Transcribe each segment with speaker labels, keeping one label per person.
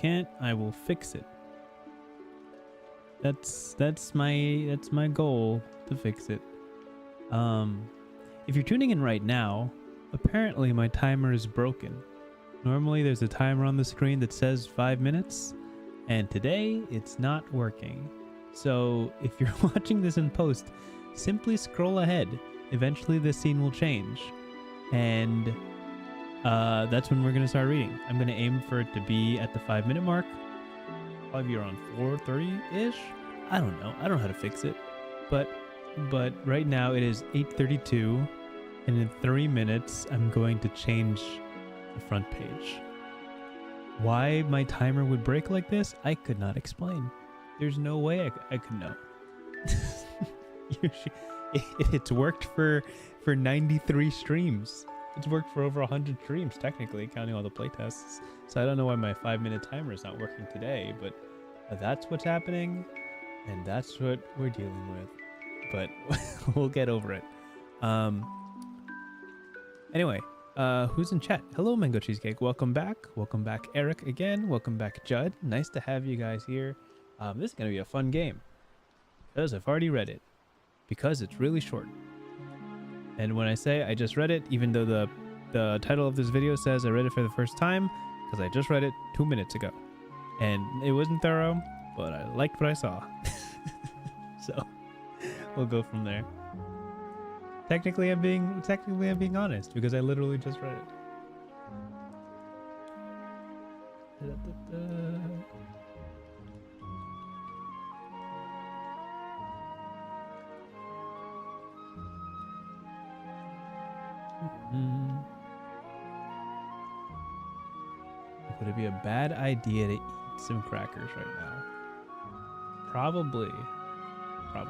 Speaker 1: can't, I will fix it. That's my goal, to fix it. If you're tuning in right now, apparently my timer is broken. Normally there's a timer on the screen that says 5 minutes, and today it's not working. So if you're watching this in post, simply scroll ahead. Eventually this scene will change, and that's when we're gonna start reading. I'm gonna aim for it to be at the 5 minute mark. Probably around 4:30-ish. I don't know. I don't know how to fix it, but right now it is 8:32, and in 3 minutes I'm going to change the front page. Why my timer would break like this, I could not explain. There's no way I could know. It's worked for 93 streams. It's worked for over 100 streams, technically, counting all the playtests. So I don't know why my 5 minute timer is not working today, but that's what's happening, and that's what we're dealing with. But we'll get over it. Anyway, who's in chat? Hello, Mango Cheesecake. Welcome back. Welcome back, Eric, again. Welcome back, Judd. Nice to have you guys here. This is going to be a fun game, because I've already read it, because it's really short. And when I say I just read it, even though the title of this video says I read it for the first time, because I just read it 2 minutes ago. And it wasn't thorough, but I liked what I saw. So we'll go from there. Technically I'm being honest, because I literally just read it. Would it be a bad idea to eat some crackers right now? Probably. I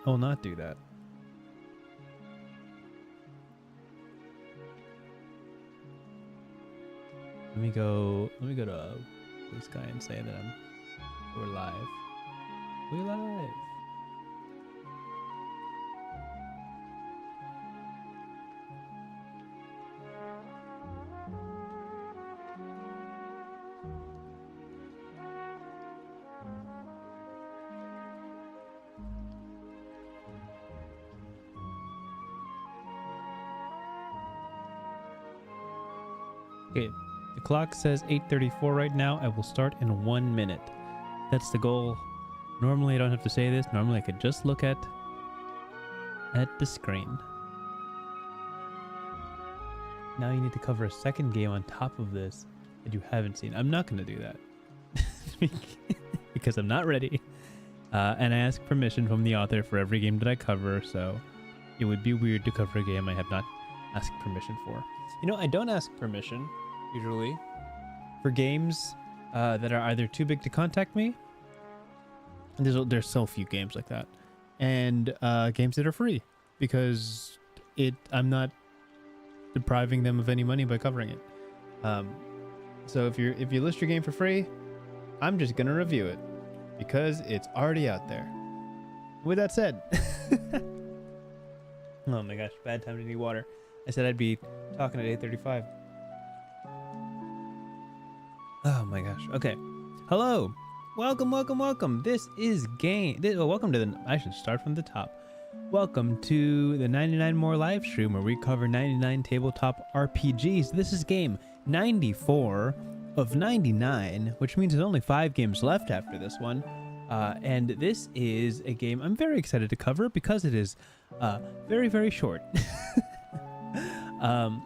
Speaker 1: will not do that. Let me go to this guy and say that we're live. We're live. Okay, the clock says 8:34 right now. I will start in 1 minute. That's the goal. Normally I don't have to say this. Normally I could just look at the screen. Now you need to cover a second game on top of this that you haven't seen. I'm not going to do that. Because I'm not ready. And I ask permission from the author for every game that I cover, so it would be weird to cover a game I have not asked permission for. You know, I don't ask permission usually for games that are either too big to contact me. There's so few games like that, and games that are free, because I'm not depriving them of any money by covering it. So if you list your game for free, I'm just gonna review it because it's already out there. With that said, oh my gosh, bad time to need water. I said I'd be talking at 8:35. Oh my gosh. Okay. Hello. Welcome. This is welcome to I should start from the top. Welcome to the 99 More live stream, where we cover 99 tabletop RPGs. This is game 94 of 99, which means there's only 5 games left after this one. And this is a game I'm very excited to cover because it is very, very short.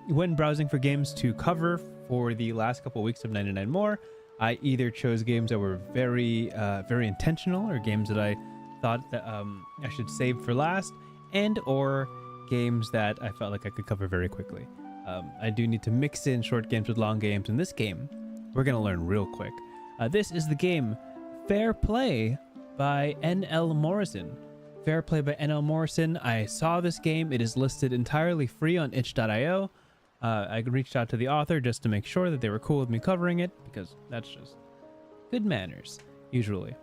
Speaker 1: When browsing for games to cover for the last couple weeks of 99 More, I either chose games that were very intentional, or games that I thought that I should save for last, and or games that I felt like I could cover very quickly. I do need to mix in short games with long games. In this game, we're going to learn real quick. This is the game Fair Play by N.L. Morrison. Fair Play by N.L. Morrison. I saw this game. It is listed entirely free on itch.io. I reached out to the author just to make sure that they were cool with me covering it, because that's just good manners, usually.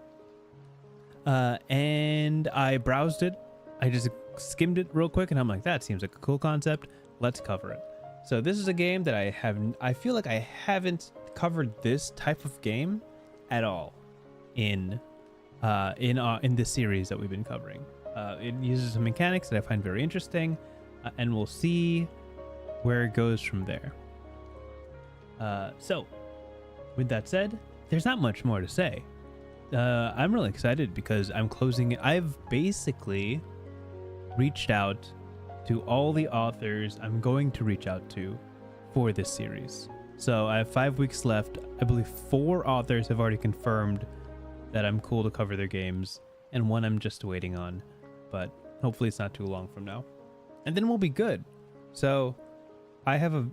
Speaker 1: And I browsed it. I just skimmed it real quick, and I'm like, that seems like a cool concept. Let's cover it. So this is a game that I feel like I haven't covered this type of game at all in this series that we've been covering. It uses some mechanics that I find very interesting, and we'll see where it goes from there. So, with that said, there's not much more to say. I'm really excited because I've basically reached out to all the authors I'm going to reach out to for this series. So I have 5 weeks left. I believe 4 authors have already confirmed that I'm cool to cover their games, and 1 I'm just waiting on, but hopefully it's not too long from now. And then we'll be good. So I'm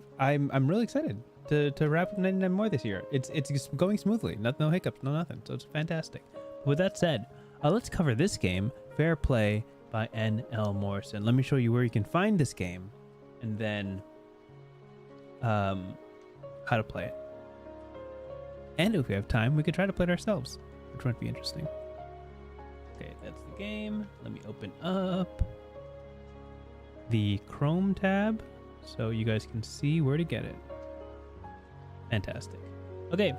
Speaker 1: really excited to wrap up 99 more this year. It's going smoothly. No hiccups, no nothing. So it's fantastic. With that said, let's cover this game, Fair Play by N.L. Morrison. Let me show you where you can find this game, and then how to play it. And if we have time, we could try to play it ourselves, which might be interesting. Okay, that's the game. Let me open up the Chrome tab so you guys can see where to get it. Fantastic. Okay,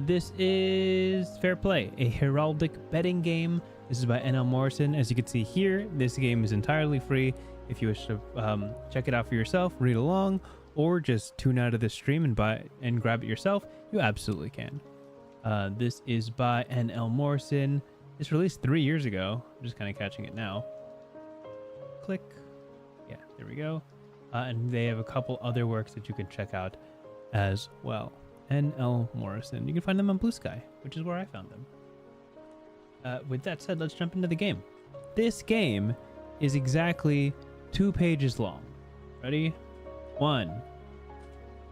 Speaker 1: this is Fair Play, a heraldic betting game. This is by N.L. Morrison. As you can see here, this game is entirely free. If you wish to check it out for yourself, read along, or just tune out of the stream and buy and grab it yourself, you absolutely can. This is by N.L. Morrison. It's released 3 years ago. I'm just kind of catching it now. Click. Yeah, there we go. And they have a couple other works that you can check out as well. N.L. Morrison. You can find them on Blue Sky, which is where I found them. With that said, let's jump into the game. This game is exactly 2 pages long. Ready? 1,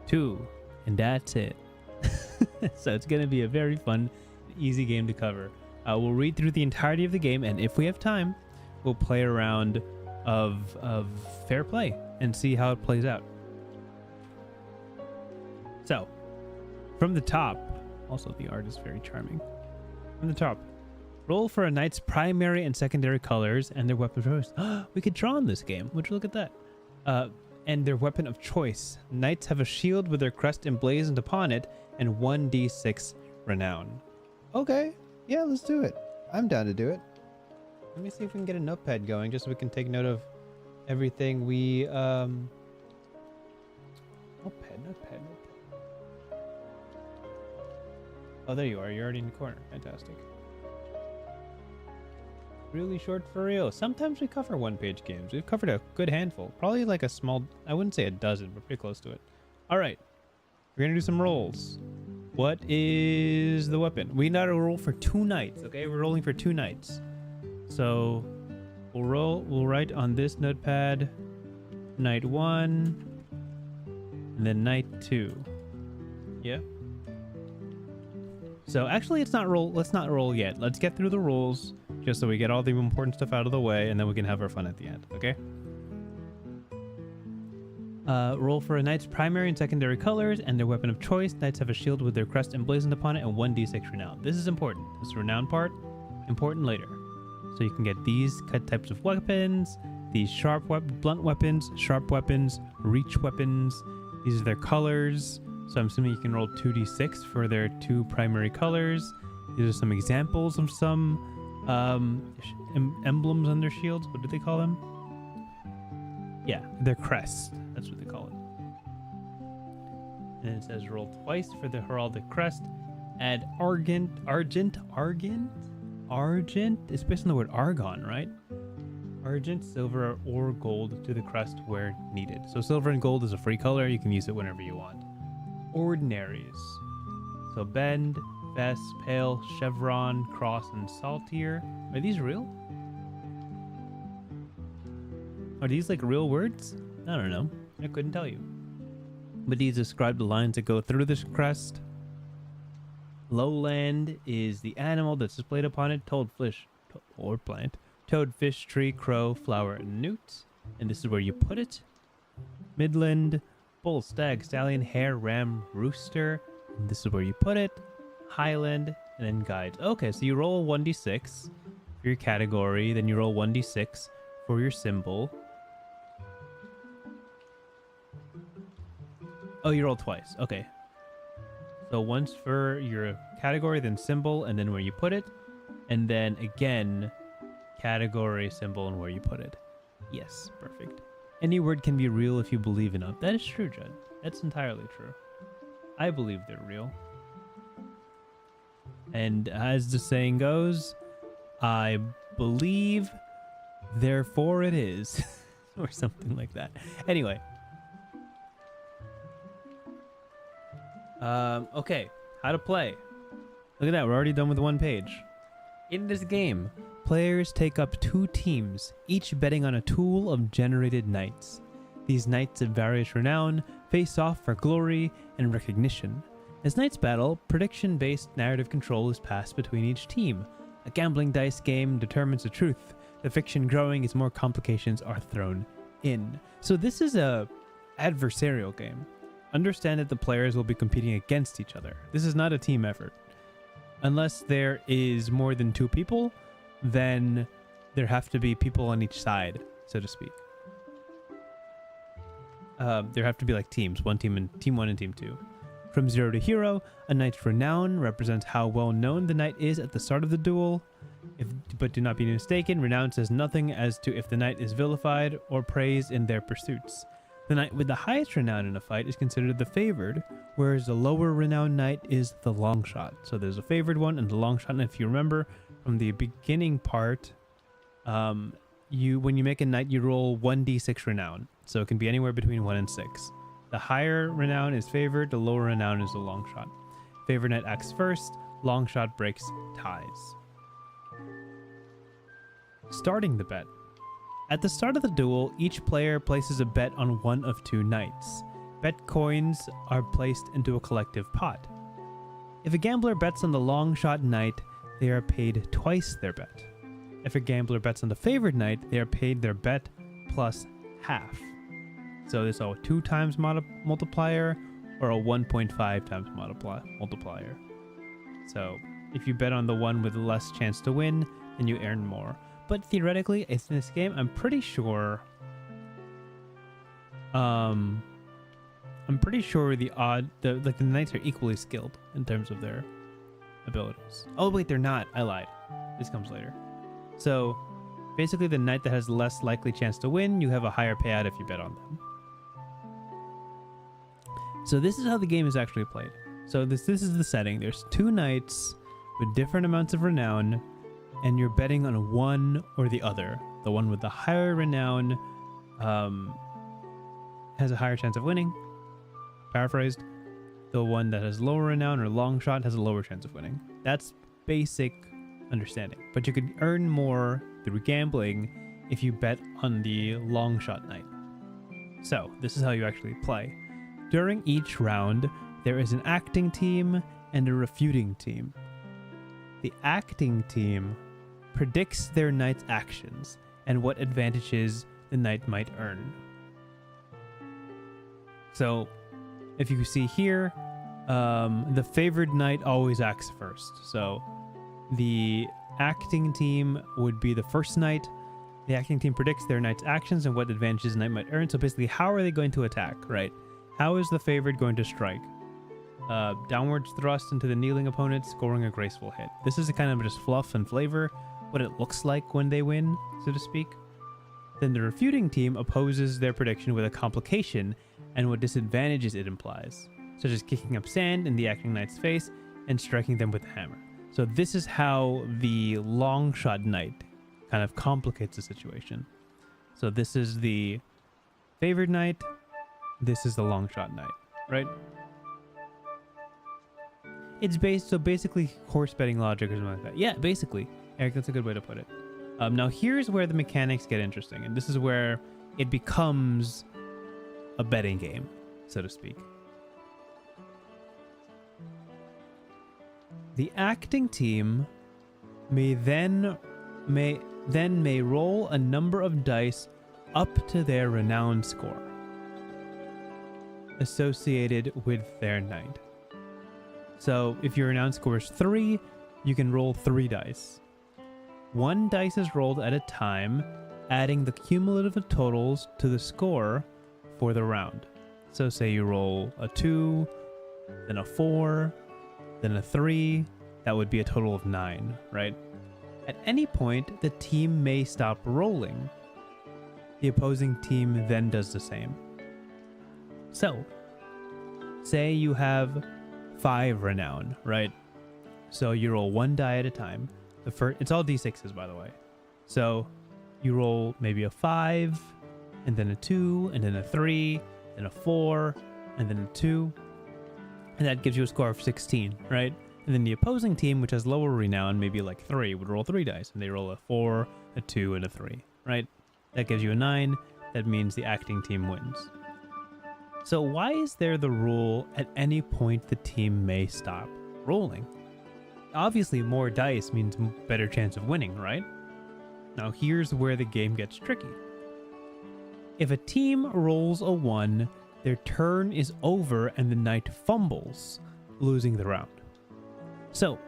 Speaker 1: 2, and that's it. So it's going to be a very fun, easy game to cover. We'll read through the entirety of the game, and if we have time, we'll play a round of Fair Play and see how it plays out. So, from the top, also the art is very charming. From the top, roll for a knight's primary and secondary colors and their weapon of choice. We could draw in this game. Would you look at that? And their weapon of choice. Knights have a shield with their crest emblazoned upon it and 1d6 renown. Okay, yeah, let's do it. I'm down to do it. Let me see if we can get a notepad going just so we can take note of everything we Notepad. Oh, there you are. You're already in the corner. Fantastic. Really short for real. Sometimes we cover 1-page games. We've covered a good handful. Probably like a small, I wouldn't say a dozen, but pretty close to it. All right. We're going to do some rolls. What is the weapon? We got to roll for 2 knights, okay? We're rolling for 2 knights. So we'll write on this notepad knight 1 and then knight 2. Yeah. So actually let's not roll yet. Let's get through the rules just so we get all the important stuff out of the way, and then we can have our fun at the end, okay? Roll for a knight's primary and secondary colors and their weapon of choice. Knights have a shield with their crest emblazoned upon it and 1d6 renown. This is important. This renown part, important later. So you can get these types of weapons, these blunt weapons, sharp weapons, reach weapons. These are their colors. So I'm assuming you can roll 2d6 for their 2 primary colors. These are some examples of some emblems on their shields. What do they call them? Yeah, their crests. That's what they call it. And it says roll twice for the heraldic crest. Add argent. It's based on the word argon, right? Argent, silver, or gold to the crest where needed. So silver and gold is a free color. You can use it whenever you want. Ordinaries. So bend, vest, pale, chevron, cross, and saltier. Are these real? Are these like real words? I don't know. I couldn't tell you. But these describe the lines that go through this crest. Lowland is the animal that's displayed upon it. Toadfish or plant. Toadfish, tree, crow, flower, and newt. And this is where you put it. Midland, bull, stag, stallion, hare, ram, rooster. And this is where you put it. Highland, and then guides. Okay, so you roll 1d6 for your category. Then you roll 1d6 for your symbol. Oh, you roll twice. Okay. So once for your category, then symbol, and then where you put it. And then again, category, symbol, and where you put it. Yes, perfect. Any word can be real if you believe in it. That is true, Judd. That's entirely true. I believe they're real. And as the saying goes, I believe, therefore it is. Or something like that. Anyway. Okay. How to play. Look at that. We're already done with one page. In this game, players take up 2 teams, each betting on a tool of generated knights. These knights of various renown face off for glory and recognition. As knights battle, prediction-based narrative control is passed between each team. A gambling dice game determines the truth. The fiction growing as more complications are thrown in. So this is a adversarial game. Understand that the players will be competing against each other. This is not a team effort. Unless there is more than 2 people, then there have to be people on each side, so to speak. There have to be like teams, team 1 and team 2. From 0 to hero, a knight's renown represents how well known the knight is at the start of the duel. But do not be mistaken, renown says nothing as to if the knight is vilified or praised in their pursuits. The knight with the highest renown in a fight is considered the favored, whereas the lower renown knight is the long shot. So there's a favored one and the long shot. And if you remember from the beginning part, when you make a knight, you roll 1d6 renown. So it can be anywhere between 1 and 6. The higher renown is favored, the lower renown is the long shot. Favored knight acts first, long shot breaks ties. Starting the bet. At the start of the duel, each player places a bet on one of 2 knights. Bet coins are placed into a collective pot. If a gambler bets on the long shot knight, they are paid twice their bet. If a gambler bets on the favored knight, they are paid their bet plus half. So there's a 2 times multiplier or a 1.5 times multiplier. So if you bet on the one with less chance to win, then you earn more. But theoretically, in this game, I'm pretty sure the knights are equally skilled in terms of their abilities. Oh wait, they're not. I lied. This comes later. So basically, the knight that has less likely chance to win, you have a higher payout if you bet on them. So this is how the game is actually played. So this is the setting. There's 2 knights with different amounts of renown, and you're betting on one or the other. The one with the higher renown has a higher chance of winning. Paraphrased. The one that has lower renown or long shot has a lower chance of winning. That's basic understanding. But you can earn more through gambling if you bet on the long shot knight. So this is how you actually play. During each round, there is an acting team and a refuting team. The acting team predicts their knight's actions and what advantages the knight might earn. So, if you see here, the favored knight always acts first. So, the acting team would be the first knight. The acting team predicts their knight's actions and what advantages the knight might earn. So basically, how are they going to attack, right? How is the favored going to strike? Downwards thrust into the kneeling opponent, scoring a graceful hit. This is a kind of just fluff and flavor, what it looks like when they win, so to speak. Then the refuting team opposes their prediction with a complication and what disadvantages it implies, such as kicking up sand in the acting knight's face and striking them with a hammer. So this is how the long shot knight kind of complicates the situation. So this is the favored knight, this is the long shot knight, right? It's basically horse betting logic or something like that. Yeah, basically. Eric, that's a good way to put it. Now here's where the mechanics get interesting, and this is where it becomes a betting game, so to speak. The acting team may roll a number of dice up to their renown score associated with their knight. So if your renown score is 3, you can roll 3 dice. 1 dice is rolled at a time, adding the cumulative totals to the score for the round. So say you roll a 2, then a 4, then a 3. That would be a total of 9, right? At any point, the team may stop rolling. The opposing team then does the same. So, say you have 5 renown, right? So you roll 1 die at a time. It's all d6s, by the way. So you roll maybe a 5, and then a 2, and then a 3, then a 4, and then a 2. And that gives you a score of 16, right? And then the opposing team, which has lower renown, maybe like 3, would roll 3 dice. And they roll a 4, a 2, and a 3, right? That gives you a 9. That means the acting team wins. So why is there the rule at any point the team may stop rolling? Obviously, more dice means better chance of winning, right? Now here's where the game gets tricky. If a team rolls a 1, their turn is over and the knight fumbles, losing the round. So,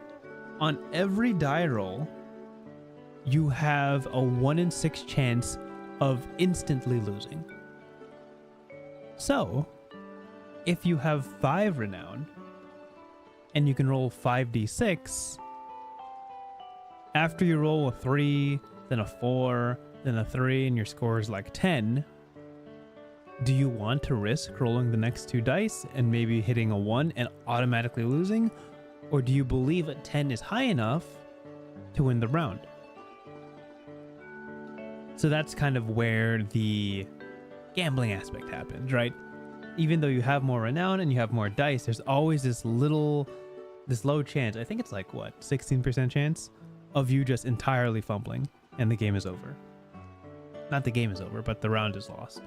Speaker 1: on every die roll, you have a 1 in 6 chance of instantly losing. So, if you have 5 renown, and you can roll 5d6, after you roll a 3, then a 4, then a 3, and your score is like 10, do you want to risk rolling the next 2 dice and maybe hitting a 1 and automatically losing? Or do you believe a 10 is high enough to win the round? So that's kind of where the gambling aspect happens, right? Even though you have more renown and you have more dice, there's always this low chance. I think it's like, what, 16% chance of you just entirely fumbling and the game is over. Not the game is over, but the round is lost.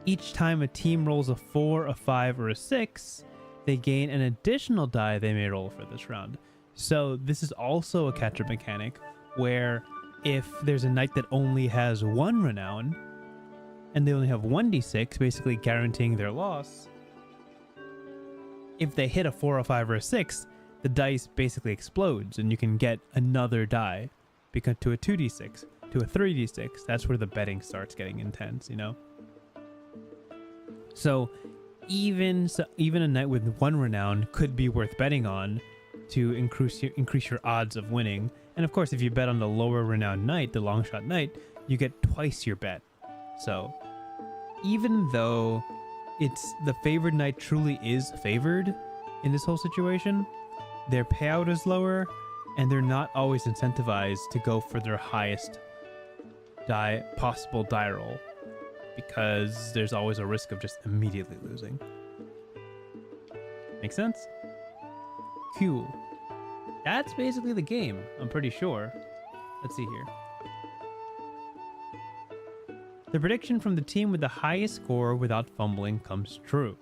Speaker 1: Each time a team rolls a 4, a 5, or a 6, they gain an additional die they may roll for this round. So this is also a catch-up mechanic where if there's a knight that only has 1 renown and they only have 1d6, basically guaranteeing their loss, if they hit a 4, a 5, or a 6, the dice basically explodes and you can get another die because to a 2d6, to a 3d6. That's where the betting starts getting intense, you know? So even a knight with 1 renown could be worth betting on to increase your odds of winning. And of course, if you bet on the lower renowned knight, the long shot knight, you get twice your bet. So even though it's the favored knight truly is favored in this whole situation, their payout is lower and they're not always incentivized to go for their highest possible die roll, because there's always a risk of just immediately losing. Make sense? Cool. That's basically the game, I'm pretty sure. Let's see here. The prediction from the team with the highest score without fumbling comes true.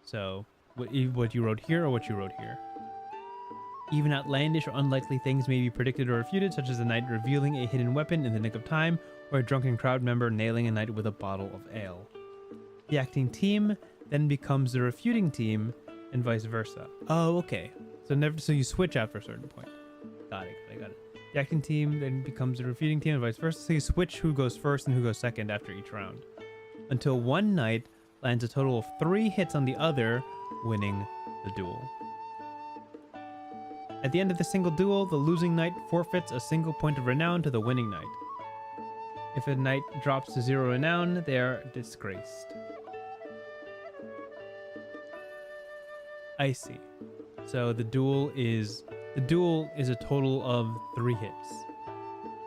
Speaker 1: So, what you wrote here or what you wrote here. Even outlandish or unlikely things may be predicted or refuted, such as a knight revealing a hidden weapon in the nick of time, or a drunken crowd member nailing a knight with a bottle of ale. The acting team then becomes the refuting team, and vice versa. Oh, okay. So you switch after a certain point. Got it. I got it. The acting team then becomes the refuting team, and vice versa. So you switch who goes first and who goes second after each round, until one knight lands a total of 3 hits on the other, winning the duel. At the end of the single duel, the losing knight forfeits a single point of renown to the winning knight. If a knight drops to 0 renown, they are disgraced. I see. So the duel is a total of 3 hits.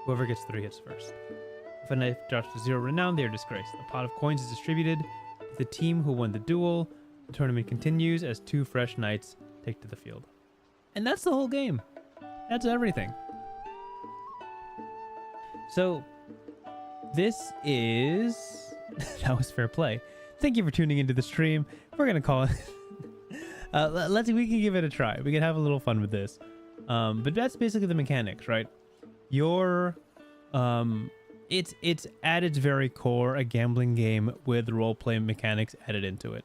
Speaker 1: Whoever gets 3 hits first. If a knight drops to 0 renown, they are disgraced. A pot of coins is distributed to the team who won the duel. The tournament continues as 2 fresh knights take to the field. And that's the whole game. That's everything. So this is that was fair play. Thank you for tuning into the stream. We're gonna call it. We can give it a try. We can have a little fun with this. But that's basically the mechanics, right? It's at its very core a gambling game with role-play mechanics added into it.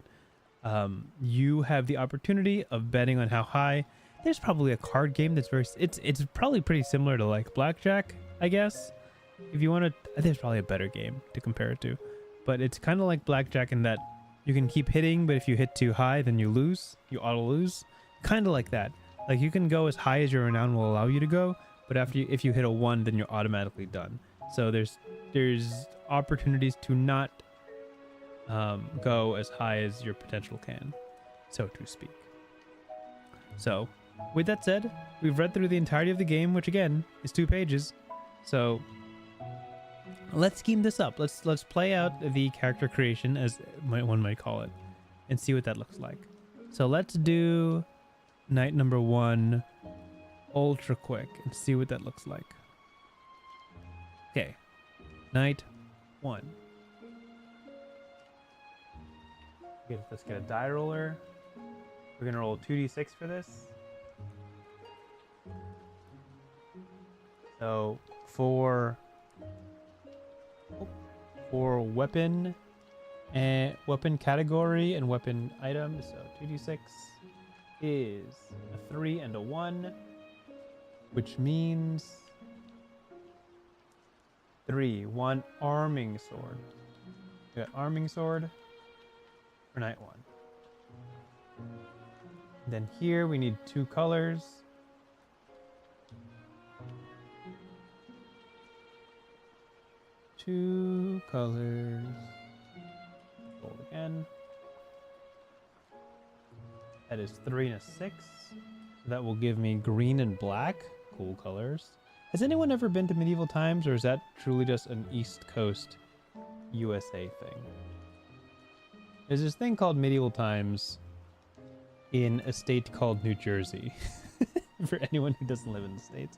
Speaker 1: You have the opportunity of betting on how high. There's probably a card game that's it's probably pretty similar to like blackjack, I guess. If you want to, there's probably a better game to compare it to, but it's kind of like blackjack in that You can keep hitting, but if you hit too high, then you lose. You auto lose. Kind of like that. Like you can go as high as your renown will allow you to go, but if you hit a 1, then you're automatically done. So there's opportunities to not go as high as your potential can, so to speak. So, with that said, we've read through the entirety of the game, which again is 2 pages. So, let's scheme this up. Let's play out the character creation, as one might call it, and see what that looks like. So let's do night number 1 ultra quick and see what that looks like. Okay, night 1. Let's get a die roller. We're gonna roll 2d6 for this. So for weapon and weapon category and weapon item, so 2d6 is a 3 and a 1, which means 1 arming sword. We got arming sword for night 1. Then here we need 2 colors. Two colors. Roll again. That is 3 and a 6. So that will give me green and black. Cool colors. Has anyone ever been to medieval times, or is that truly just an East Coast USA thing? There's this thing called medieval times in a state called New Jersey. For anyone who doesn't live in the States.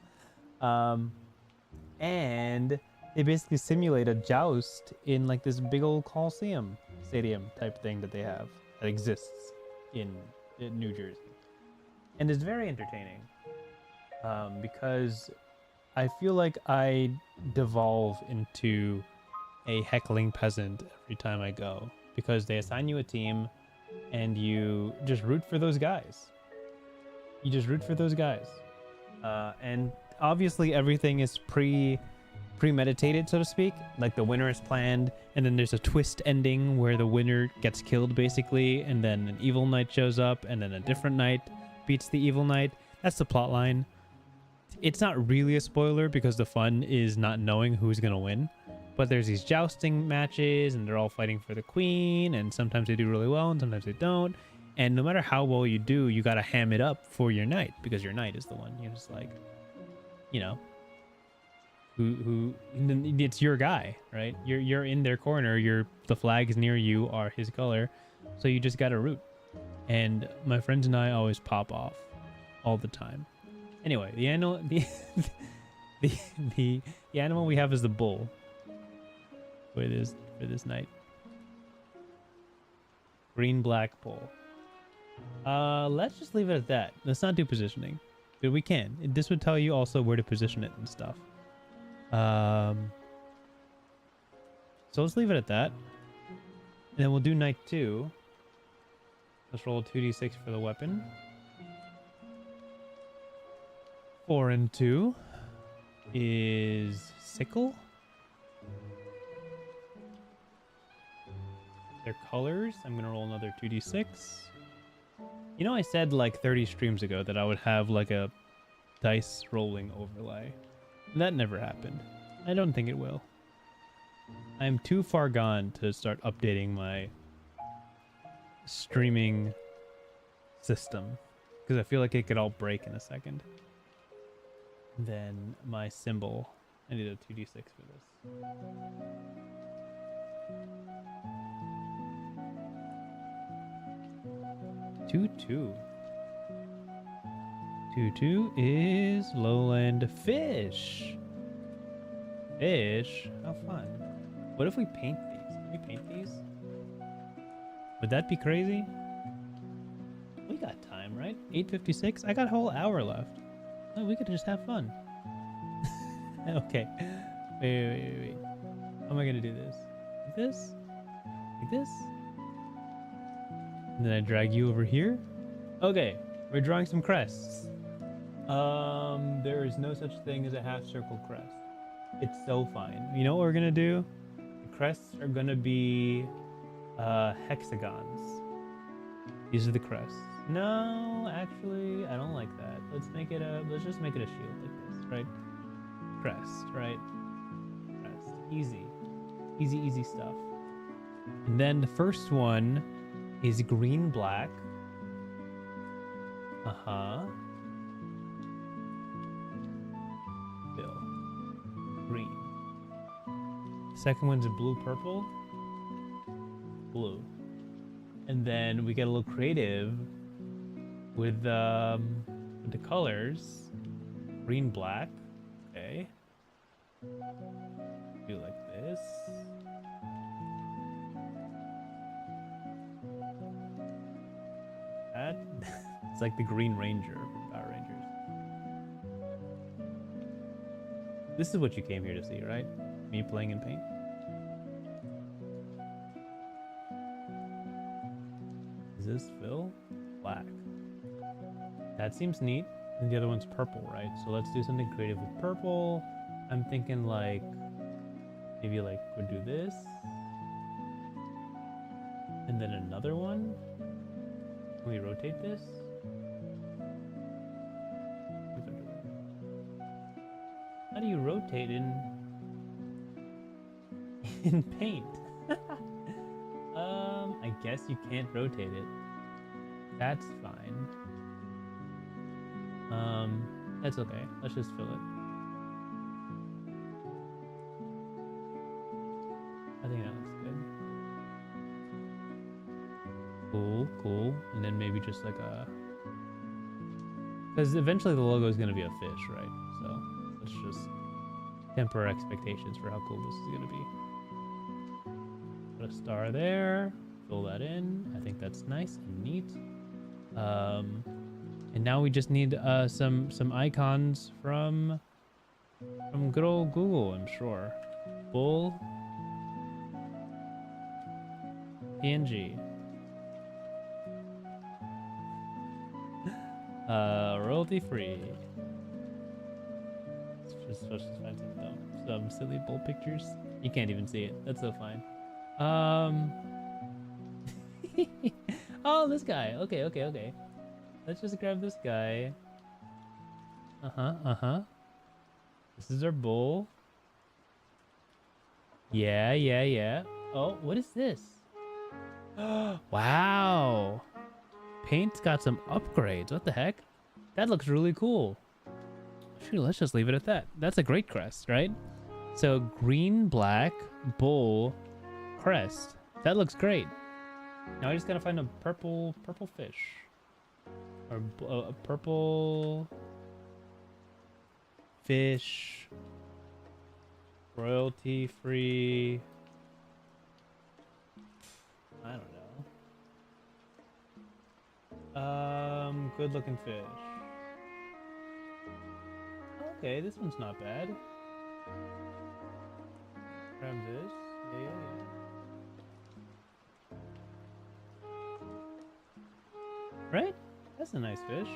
Speaker 1: And they basically simulate a joust in like this big old Coliseum stadium type thing that they have that exists in New Jersey. And it's very entertaining because I feel like I devolve into a heckling peasant every time I go, because they assign you a team and you just root for those guys. You just root for those guys. And obviously everything is premeditated, so to speak. Like the winner is planned, and then there's a twist ending where the winner gets killed basically, and then an evil knight shows up, and then a different knight beats the evil knight. That's the plot line. It's not really a spoiler because the fun is not knowing who's gonna win. But there's these jousting matches, and they're all fighting for the queen, and sometimes they do really well, and sometimes they don't. And no matter how well you do, you gotta ham it up for your knight, because your knight is the one. You're just like, you know, who it's your guy, right? You're in their corner. The flags near you are his color, so you just gotta root. And my friends and I always pop off all the time. Anyway, the animal the animal we have is the bull. For this night. Green black bull. Let's just leave it at that. Let's not do positioning, but we can. This would tell you also where to position it and stuff. So let's leave it at that. And then we'll do night 2. Let's roll 2d6 for the weapon. 4 and 2 is sickle. Their colors. I'm gonna roll another 2d6. You know, I said like 30 streams ago that I would have like a dice rolling overlay. That never happened. I don't think it will. I'm too far gone to start updating my streaming system, because I feel like it could all break in a second. Then my symbol. I need a 2d6 for this. 2-2. 2-2 is lowland fish. Fish? How fun. What if we paint these? Can we paint these? Would that be crazy? We got time, right? 8:56? I got a whole hour left. Oh, we could just have fun. Okay. Wait. How am I gonna do this? Like this? Like this? And then I drag you over here. Okay, we're drawing some crests. There is no such thing as a half circle crest. It's so fine. You know what we're gonna do? The crests are gonna be Hexagons. These are the crests. No, actually, I don't like that. Let's just make it a shield like this, right? Crest, right? Crest. Easy. Easy, easy stuff. And then the first one is green black. Uh-huh. Bill. Green. Second one's a blue purple. Blue. And then we get a little creative with the colors. Green black. Okay. Do like this. That it's like the Green Ranger from Power Rangers. This is what you came here to see, right? Me playing in paint. Is this Phil? Black. That seems neat. And the other one's purple, right? So let's do something creative with purple. I'm thinking like maybe like we'll do this. And then another one. Can we rotate this? How do you rotate in paint? I guess you can't rotate it. That's fine. That's okay. Let's just fill it. I think that looks good. Cool, cool. And then maybe just like a... Because eventually the logo is going to be a fish, right? So let's just temper expectations for how cool this is going to be. Put a star there. Fill that in. I think that's nice and neat. And now we just need some icons from good old Google, I'm sure. Bull. PNG. Royalty free. Let's just find some silly bull pictures. You can't even see it. That's so fine. Oh, this guy. Okay. Let's just grab this guy. This is our bull. Yeah. Oh, what is this? Wow. Paint's got some upgrades. What the heck? That looks really cool. Shoot, let's just leave it at that. That's a great crest, right? So green, black, bull, crest. That looks great. Now I just gotta find a purple fish. Or a purple fish. Royalty free. I don't know. Good looking fish. Okay, this one's not bad. Grab this. Yeah. Right? That's a nice fish.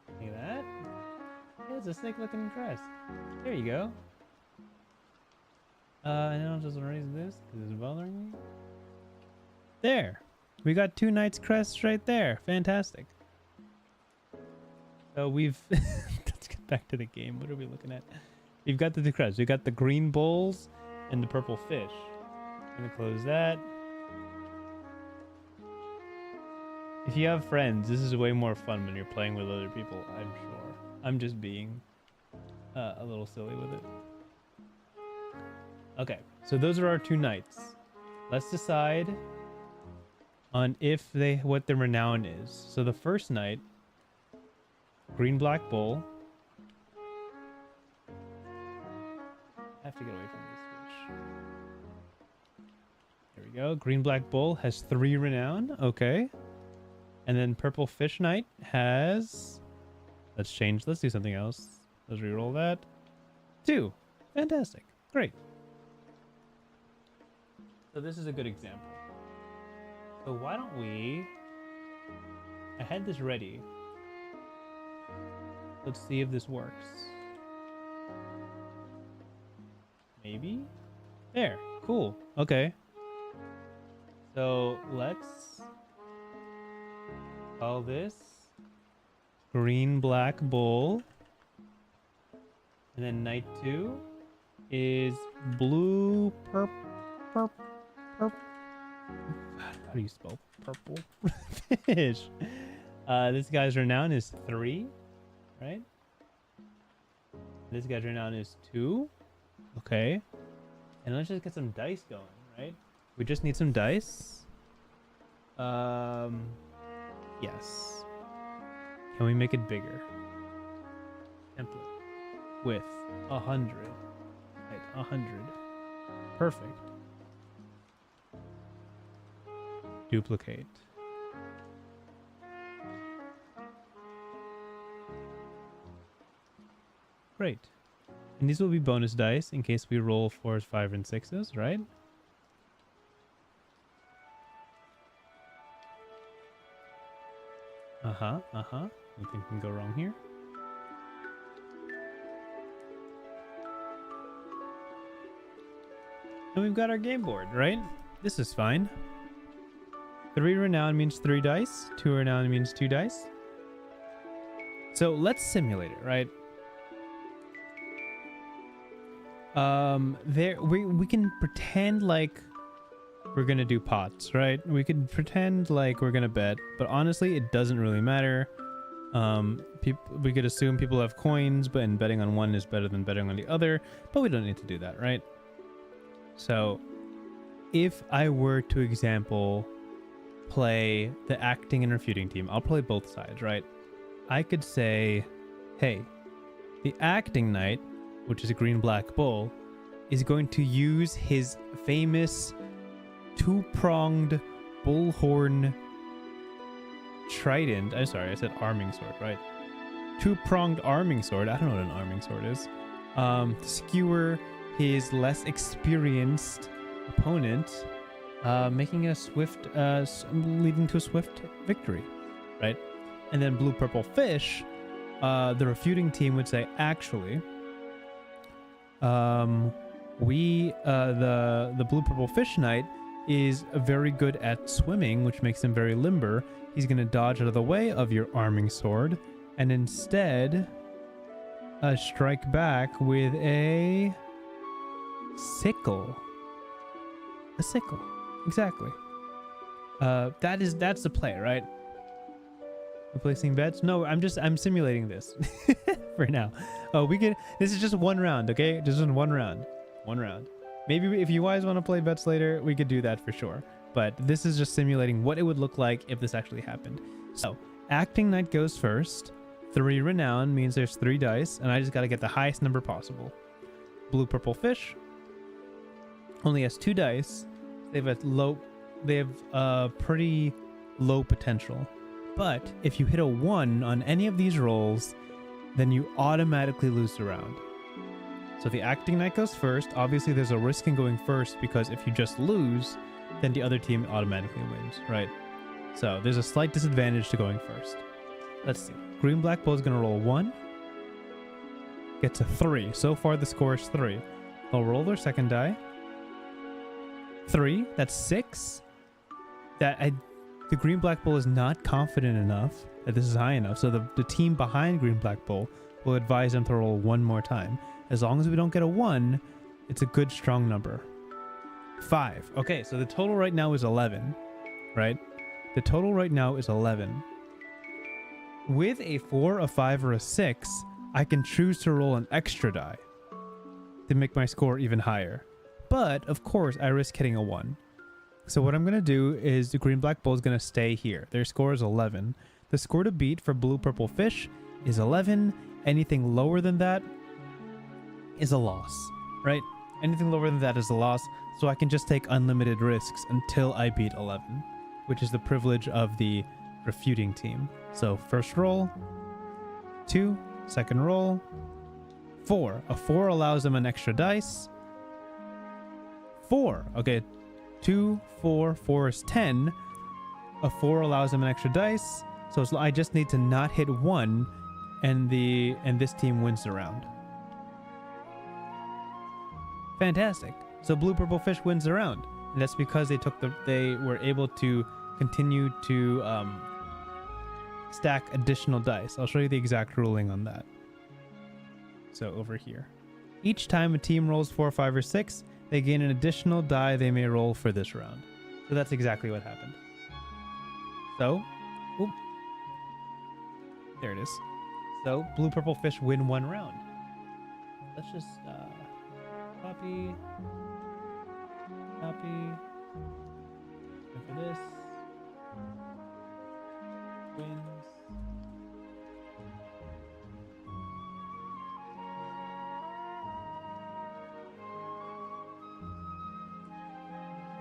Speaker 1: Look at that. Yeah, it's a snake looking crest. There you go. And I'll just erase this because it's bothering me. There. We got two knights crests right there. Fantastic. So we've... Let's get back to the game. What are we looking at? We've got the two crests. We've got the green bulls and the purple fish. I'm going to close that. If you have friends, this is way more fun when you're playing with other people, I'm sure. I'm just being a little silly with it. Okay, so those are our two knights. Let's decide on what their renown is. So the first knight, green black bull. I have to get away from this fish. There we go. Green black bull has 3 renown. Okay. And then purple fish knight has... Let's do something else. Let's reroll that. 2. Fantastic. Great. So this is a good example. So why don't we... I had this ready. Let's see if this works. Maybe? There. Cool. Okay. So let's call this green black bull. And then night 2 is blue purple. How do you spell purple? Fish. This guy's renown is 3, right? This guy's renown is 2. Okay. And let's just get some dice going, right? We just need some dice. Yes. Can we make it bigger? Template. Width 100. Right, 100. Perfect. Duplicate. Great. And these will be bonus dice in case we roll 4s, 5s, and 6s, right? Nothing can go wrong here. And we've got our game board, right? This is fine. 3 renown means 3 dice. 2 renown means 2 dice. So let's simulate it, right? We can pretend like we're gonna do pots, right? We can pretend like we're gonna bet, but honestly, it doesn't really matter. We could assume people have coins, and betting on one is better than betting on the other, but we don't need to do that, right? So, if I were to example play the acting and refuting team, I'll play both sides, right? I could say, hey, the acting knight, which is a green black bull, is going to use his famous 2-pronged bullhorn trident. I'm sorry, I said arming sword, right? 2-pronged arming sword. I don't know what an arming sword is. To skewer his less experienced opponent, making a swift, leading to a swift victory, right? And then blue purple fish, the refuting team would say, actually, the blue purple fish knight is very good at swimming, which makes him very limber. He's going to dodge out of the way of your arming sword and instead strike back with a sickle. A sickle. Exactly. That's the play, right? Replacing bets? No, I'm simulating this for now. Oh, this is just one round, okay? Just one round. One round. Maybe if you guys want to play bets later, we could do that for sure. But this is just simulating what it would look like if this actually happened. So, acting knight goes first. 3 renown means there's 3 dice, and I just got to get the highest number possible. Blue purple fish only has 2 dice. They have pretty low potential. But if you hit a 1 on any of these rolls, then you automatically lose the round. So the acting knight goes first. Obviously, there's a risk in going first because if you just lose, then the other team automatically wins, right? So there's a slight disadvantage to going first. Let's see. Green black bull is going to roll 1. Gets a 3. So far, the score is 3. They'll roll their second die. 3. That's 6. The green black bull is not confident enough that this is high enough. So the team behind green black bull will advise them to roll 1 more time. As long as we don't get a 1, it's a good strong number. 5. Okay, so the total right now is 11, right? The total right now is 11. With a 4, a 5, or a 6, I can choose to roll an extra die to make my score even higher. But, of course, I risk hitting a 1. So what I'm going to do is the green black bull is going to stay here. Their score is 11. The score to beat for blue purple fish is 11. Anything lower than that is a loss, right? Anything lower than that is a loss. So I can just take unlimited risks until I beat 11, which is the privilege of the refuting team. So first roll, 2, second roll, 4. A 4 allows them an extra dice. 4. Okay, 2, 4, 4 is 10. A 4 allows them an extra dice. So I just need to not hit 1 and this team wins the round. Fantastic. So blue purple fish wins the round, and that's because they were able to continue to stack additional dice. I'll show you the exact ruling on that. So over here, each time a team rolls 4, 5, or 6, they gain an additional die they may roll for this round. So that's exactly what happened. So, oop, there it is. So blue purple fish win 1 round. Let's just copy, and for this, wins.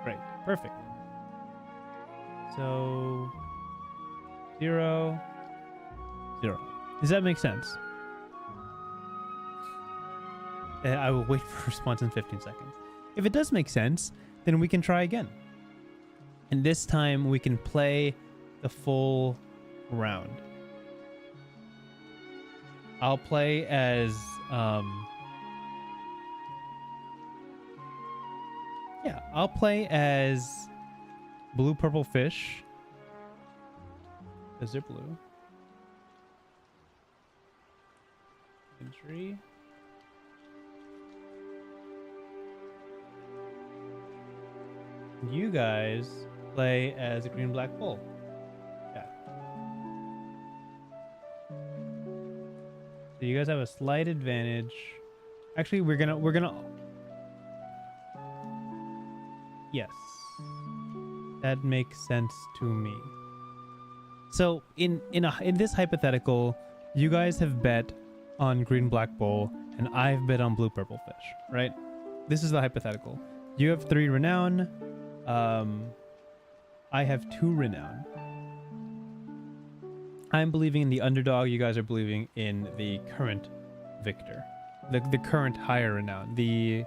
Speaker 1: Great, perfect. So 0, 0. Does that make sense? I will wait for a response in 15 seconds. If it does make sense, then we can try again. And this time we can play the full round. I'll play as I'll play as blue purple fish, because they're blue. Entry. You guys play as a green black bull. Yeah. So you guys have a slight advantage. Actually, we're gonna yes. That makes sense to me. So in this hypothetical, you guys have bet on green black bull and I've bet on blue purple fish, right? This is the hypothetical. You have 3 renown. I have 2 renown. I'm believing in the underdog. You guys are believing in the current victor, the current higher renown. The,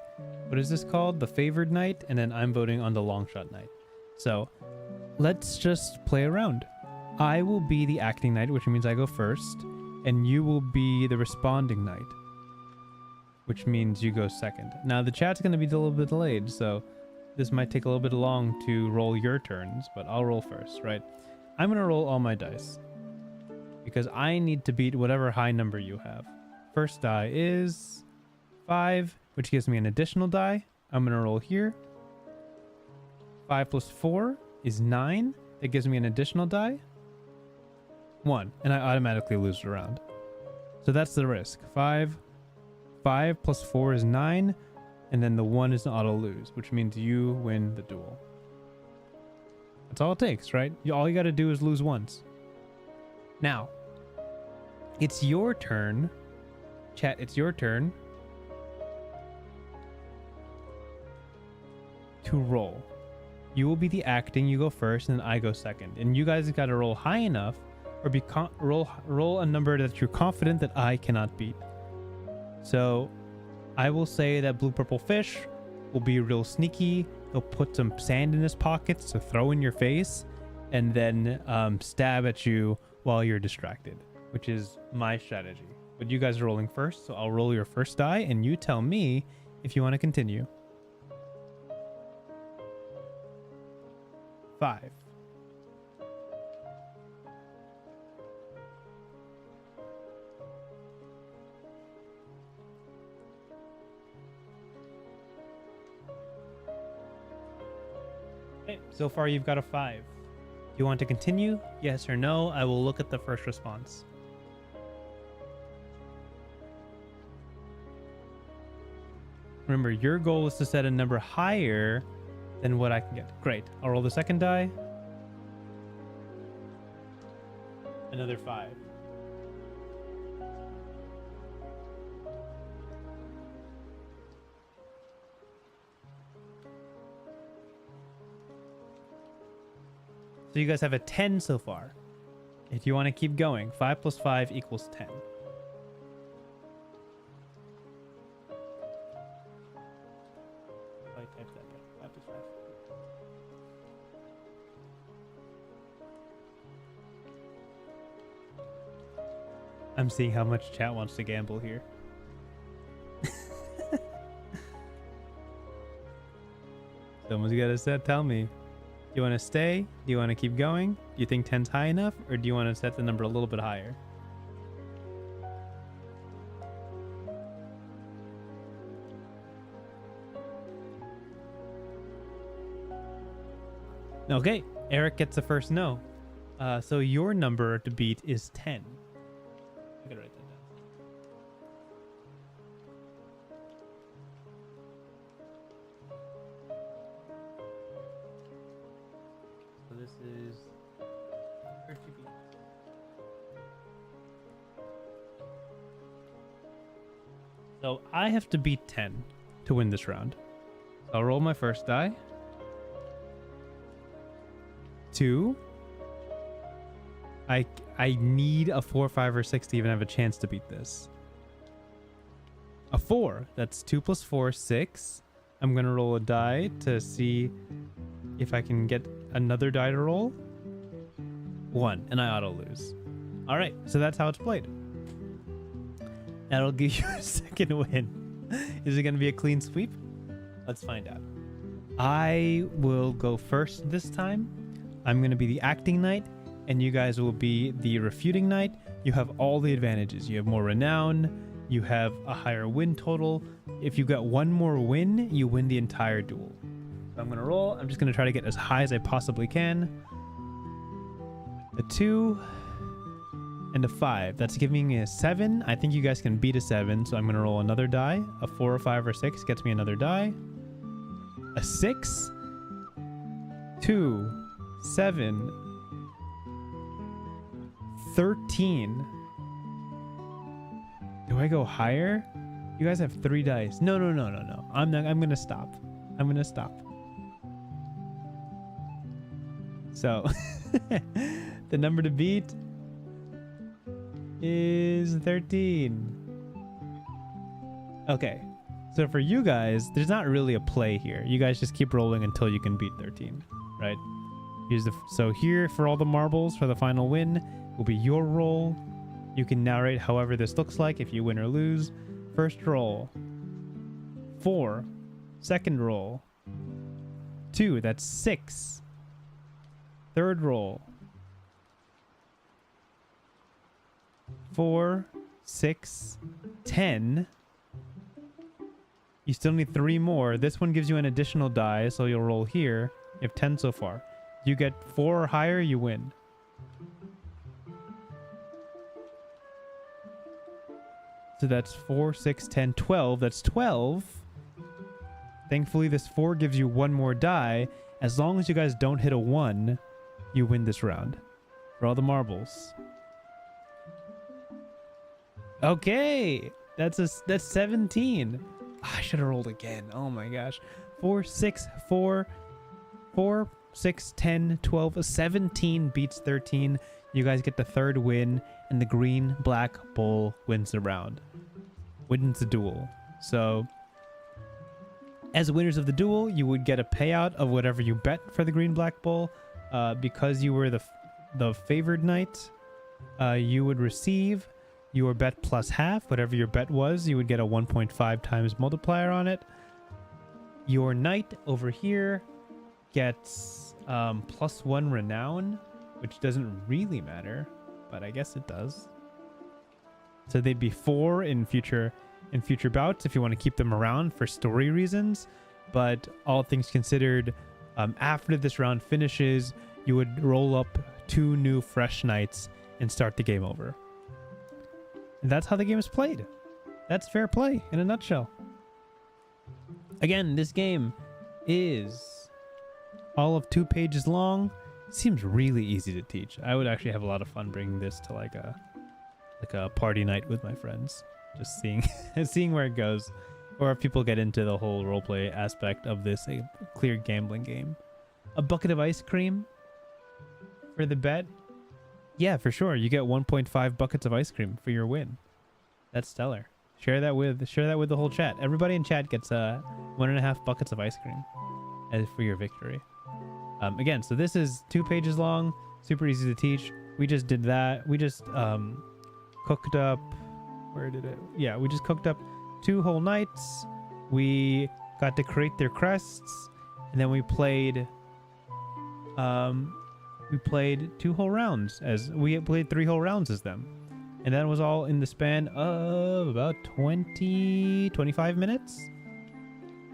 Speaker 1: what is this called? The favored knight. And then I'm voting on the long shot knight. So let's just play around. I will be the acting knight, which means I go first, and you will be the responding knight, which means you go second. Now the chat's going to be a little bit delayed, so this might take a little bit long to roll your turns, but I'll roll first, right? I'm going to roll all my dice because I need to beat whatever high number you have. First die is 5, which gives me an additional die. I'm going to roll here. 5 plus 4 is 9. That gives me an additional die. 1, and I automatically lose the round. So that's the risk. 5 plus 4 is 9. And then the 1 is an auto lose, which means you win the duel. That's all it takes, right? All you got to do is lose once. Now, it's your turn. Chat, it's your turn to roll. You will be the acting. You go first, and then I go second. And you guys got to roll high enough, or roll a number that you're confident that I cannot beat. So I will say that blue purple fish will be real sneaky. He'll put some sand in his pockets to throw in your face and then stab at you while you're distracted, which is my strategy. But you guys are rolling first, so I'll roll your first die and you tell me if you want to continue. 5. Okay, so far you've got a 5. Do you want to continue? Yes or no? I will look at the first response. Remember, your goal is to set a number higher than what I can get. Great. I'll roll the second die. Another 5. So you guys have a 10 so far. If you want to keep going, 5 plus 5 equals 10. I type that there. 5 plus 5. I'm seeing how much chat wants to gamble here. Someone's gotta tell me. Do you want to stay? Do you want to keep going? Do you think 10's high enough? Or do you want to set the number a little bit higher? Okay, Eric gets the first no. So your number to beat is 10. I gotta write that down. So this is RGB. So I have to beat 10 to win this round. So I'll roll my first die. 2. I need a 4, 5, or 6 to even have a chance to beat this. A 4. That's 2 plus 4, 6. I'm gonna roll a die to see if I can get another die to roll. 1, and I auto lose. All right, so that's how it's played. That'll give you a second win. Is it gonna be a clean sweep? Let's find out. I will go first this time. I'm going to be the acting knight, and you guys will be the refuting knight. You have all the advantages. You have more renown. You have a higher win total. If you got one more win, you win the entire duel. So I'm going to roll. I'm just going to try to get as high as I possibly can. A 2 and a 5. That's giving me a 7. I think you guys can beat a 7, so I'm going to roll another die. A 4 or 5 or 6 gets me another die. A 6. 2. 7, 13. Do I go higher? You guys have 3 dice. No. I'm gonna stop. I'm gonna stop. So the number to beat is 13. Okay. So for you guys, there's not really a play here. You guys just keep rolling until you can beat 13, right? So here for all the marbles for the final win will be your roll. You can narrate however this looks like if you win or lose. First roll, 4. Second roll, 2. That's 6. Third roll, 4, 6, 10. You still need 3 more. This one gives you an additional die, so you'll roll here. You have 10 so far. You get 4 or higher, you win. So that's 4, 6, 10, 12. That's 12. Thankfully, this 4 gives you 1 more die. As long as you guys don't hit a 1, you win this round. For all the marbles. Okay. That's 17. I should have rolled again. Oh my gosh. 4, 6, 4, 4, 6, 10, 12, 17 beats 13. You guys get the 3rd win, and the green-black bull wins the round. Wins the duel. So, as winners of the duel, you would get a payout of whatever you bet for the green-black bull. Because you were the favored knight, you would receive your bet plus half. Whatever your bet was, you would get a 1.5 times multiplier on it. Your knight over here gets +1 renown, which doesn't really matter, but I guess it does. So they'd be 4 in future bouts if you want to keep them around for story reasons. But all things considered, after this round finishes, you would roll up 2 new fresh knights and start the game over. And that's how the game is played. That's fair play in a nutshell. Again, this game is all of 2 pages long. It seems really easy to teach. I would actually have a lot of fun bringing this to like a party night with my friends, just seeing where it goes, or if people get into the whole roleplay aspect of this a clear gambling game. A bucket of ice cream for the bet. Yeah, for sure. You get 1.5 buckets of ice cream for your win. That's stellar. Share that with the whole chat. Everybody in chat gets 1.5 buckets of ice cream as for your victory. Again, so this is 2 pages long, super easy to teach. We just did that. We just cooked up, where did it? Yeah, we just cooked up 2 whole nights. We got to create their crests, and then we played 2 whole rounds as we played 3 whole rounds as them. And that was all in the span of about 25 minutes.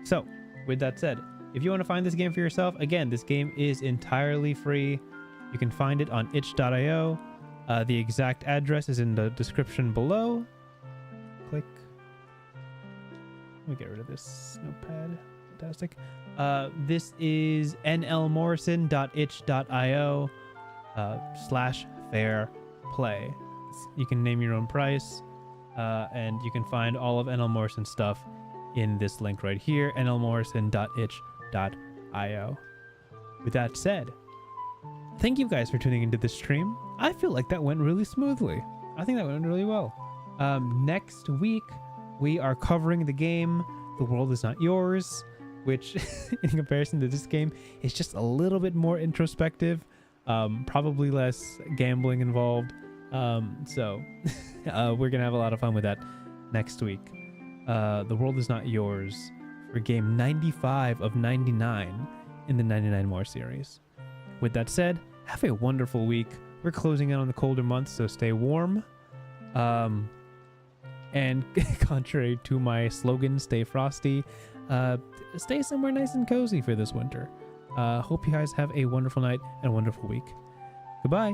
Speaker 1: So, with that said, if you want to find this game for yourself, again, this game is entirely free. You can find it on itch.io. The exact address is in the description below. Click. Let me get rid of this notepad. Fantastic. This is nlmorrison.itch.io /Faire play. You can name your own price, and you can find all of NL Morrison's stuff in this link right here, nlmorrison.itch.io. With that said, thank you guys for tuning into this stream. I feel like that went really smoothly. I think that went really well. Next week, we are covering the game The World Is Not Yours, which, in comparison to this game, is just a little bit more introspective, probably less gambling involved. So we're gonna have a lot of fun with that next week. The World Is Not Yours for game 95 of 99 in the 99 More series. With that said, have a wonderful week. We're closing in on the colder months, so stay warm. And contrary to my slogan, stay frosty, stay somewhere nice and cozy for this winter. Hope you guys have a wonderful night and a wonderful week. Goodbye.